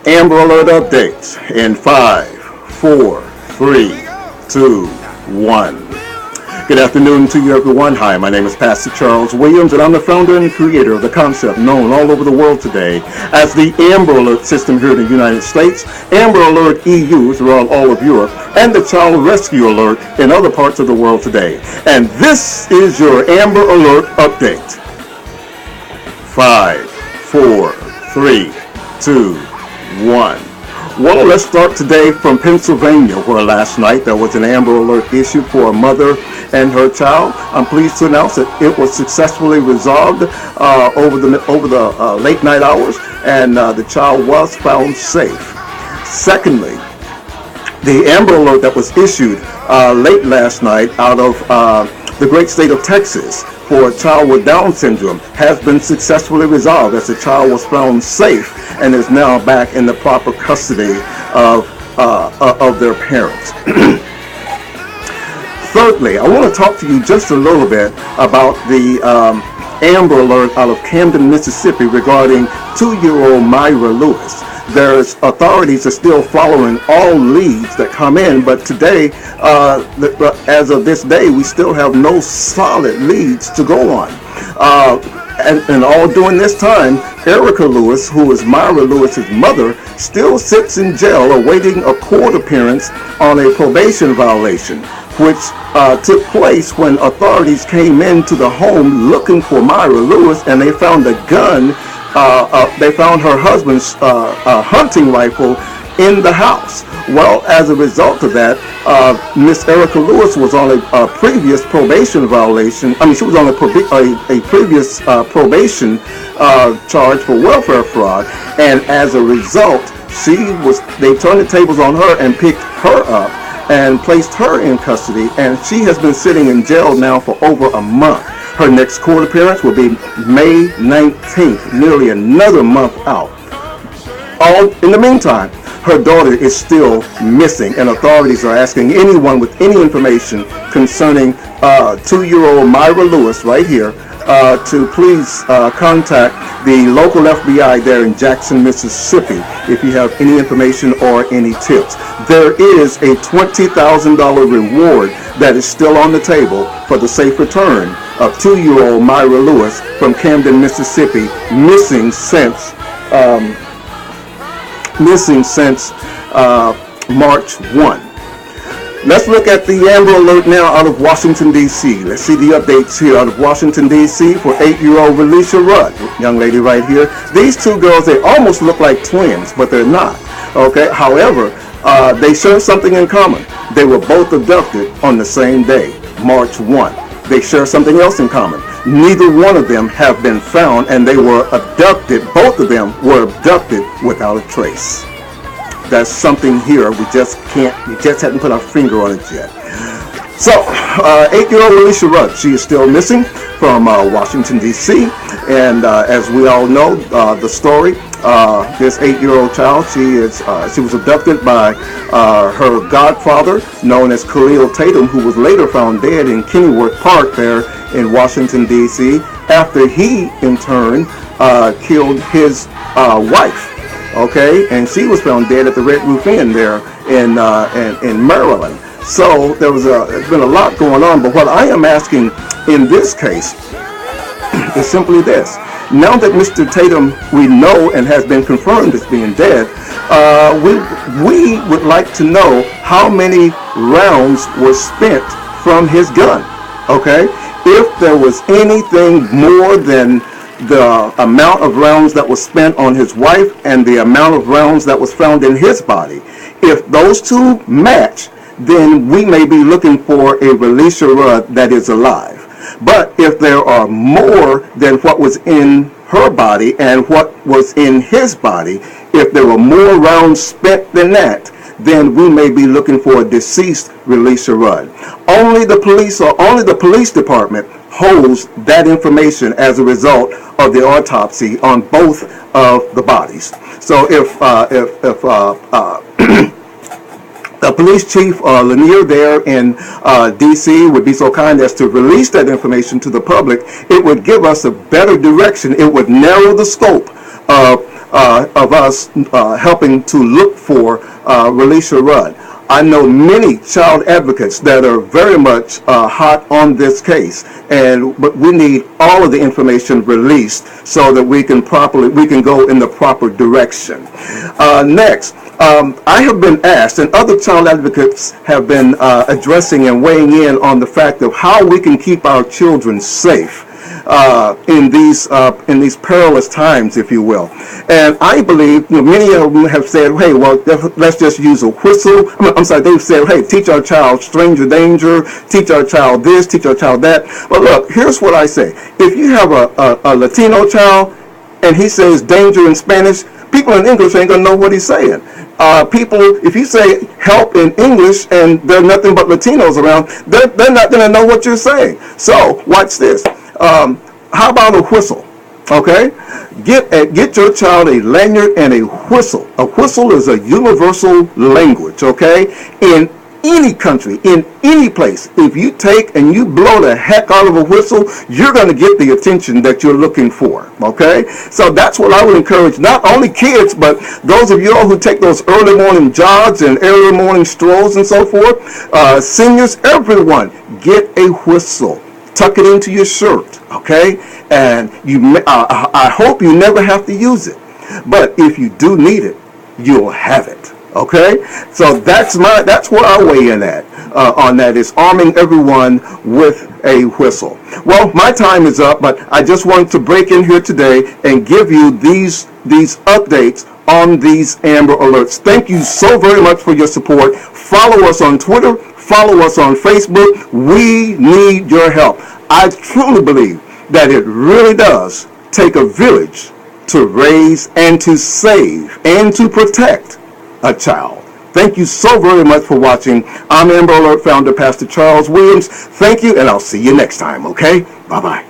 Amber Alert updates in 5, 4, 3, 2, 1. Good afternoon to you, everyone. Hi, my name is Pastor Charles Williams, and I'm the founder and creator of the concept known all over the world today as the Amber Alert system here in the United States, Amber Alert EU throughout all of Europe, and the Child Rescue Alert in other parts of the world today. And this is your Amber Alert update. 5, 4, 3, 2, 1. Well, let's start today from Pennsylvania, where last night there was an Amber Alert issued for a mother and her child. I'm pleased to announce that it was successfully resolved over the late night hours, and the child was found safe. Secondly, the Amber Alert that was issued late last night out of the great state of Texas for a child with Down syndrome has been successfully resolved, as the child was found safe and is now back in the proper custody of their parents. Thirdly, I want to talk to you just a little bit about the Amber Alert out of Camden, Mississippi regarding 2-year-old Myra Lewis. There's authorities are still following all leads that come in, but today, as of this day, we still have no solid leads to go on. And all during this time, Erica Lewis, who is Myra Lewis's mother, still sits in jail awaiting a court appearance on a probation violation, which took place when authorities came into the home looking for Myra Lewis, and they found a gun. They found her husband's hunting rifle in the house. Well, as a result of that, Miss Erica Lewis was on a previous probation violation. She was on a previous probation charge for welfare fraud, and as a result, they turned the tables on her and picked her up and placed her in custody, and she has been sitting in jail now for over a month. Her next court appearance will be May 19th, nearly another month out. In the meantime, her daughter is still missing, and authorities are asking anyone with any information concerning 2-year-old Myra Lewis right here to please contact the local FBI there in Jackson, Mississippi, if you have any information or any tips. There is a $20,000 reward that is still on the table for the safe return of 2-year-old Myra Lewis from Camden, Mississippi, missing since March 1. Let's look at the Amber Alert now out of Washington, D.C. Let's see the updates here out of Washington, D.C. for 8-year-old Relisha Rudd, young lady right here. These two girls, they almost look like twins, but they're not. Okay. However, they share something in common. They were both abducted on the same day, March 1. They share something else in common. Neither one of them have been found, and they were abducted. Both of them were abducted without a trace. That's something here we just haven't put our finger on it yet. So, 8-year-old Relisha Rudd, she is still missing from Washington, D.C. And as we all know, the story, this 8-year-old child, she was abducted by her godfather, known as Khalil Tatum, who was later found dead in Kennyworth Park there in Washington, D.C., after he, in turn, killed his wife. Okay, and she was found dead at the Red Roof Inn there in Maryland. So there's been a lot going on, but what I am asking in this case is simply this. Now that Mr. Tatum, we know and has been confirmed as being dead, we would like to know how many rounds were spent from his gun. Okay, if there was anything more than the amount of rounds that was spent on his wife and the amount of rounds that was found in his body, if those two match, then we may be looking for a Relisha Rudd that is alive. But if there are more than what was in her body and what was in his body, if there were more rounds spent than that, then we may be looking for a deceased Relisha Rudd. Only the police department holds that information as a result of the autopsy on both of the bodies. So if the police chief Lanier there in D.C. would be so kind as to release that information to the public, it would give us a better direction. It would narrow the scope of of us helping to look for Relisha Rudd. I know many child advocates that are very much hot on this case, but we need all of the information released so that we can go in the proper direction. Next, I have been asked, and other child advocates have been addressing and weighing in on the fact of how we can keep our children safe in these perilous times, if you will. And I believe, many of them have said, hey, well, let's just use a whistle. I'm sorry, they've said, hey, teach our child stranger danger, teach our child this, teach our child that. But look, here's what I say. If you have a Latino child and he says danger in Spanish, people in English ain't gonna know what he's saying. If you say help in English and there are nothing but Latinos around, they're not gonna know what you're saying. So watch this. How about a whistle? Okay, get your child a lanyard and a whistle. A whistle is a universal language. Okay, in any country, in any place, if you take and you blow the heck out of a whistle, you're going to get the attention that you're looking for. Okay, so that's what I would encourage not only kids, but those of you all who take those early morning jogs and early morning strolls and so forth, seniors, everyone, get a whistle. Tuck it into your shirt, okay? And I hope you never have to use it. But if you do need it, you'll have it, okay? So that's where I weigh in at on that, is arming everyone with a whistle. Well, my time is up, but I just wanted to break in here today and give you these updates on these Amber Alerts. Thank you so very much for your support. Follow us on Twitter. Follow us on Facebook. We need your help. I truly believe that it really does take a village to raise and to save and to protect a child. Thank you so very much for watching. I'm Amber Alert founder, Pastor Charles Williams. Thank you, and I'll see you next time, okay? Bye-bye.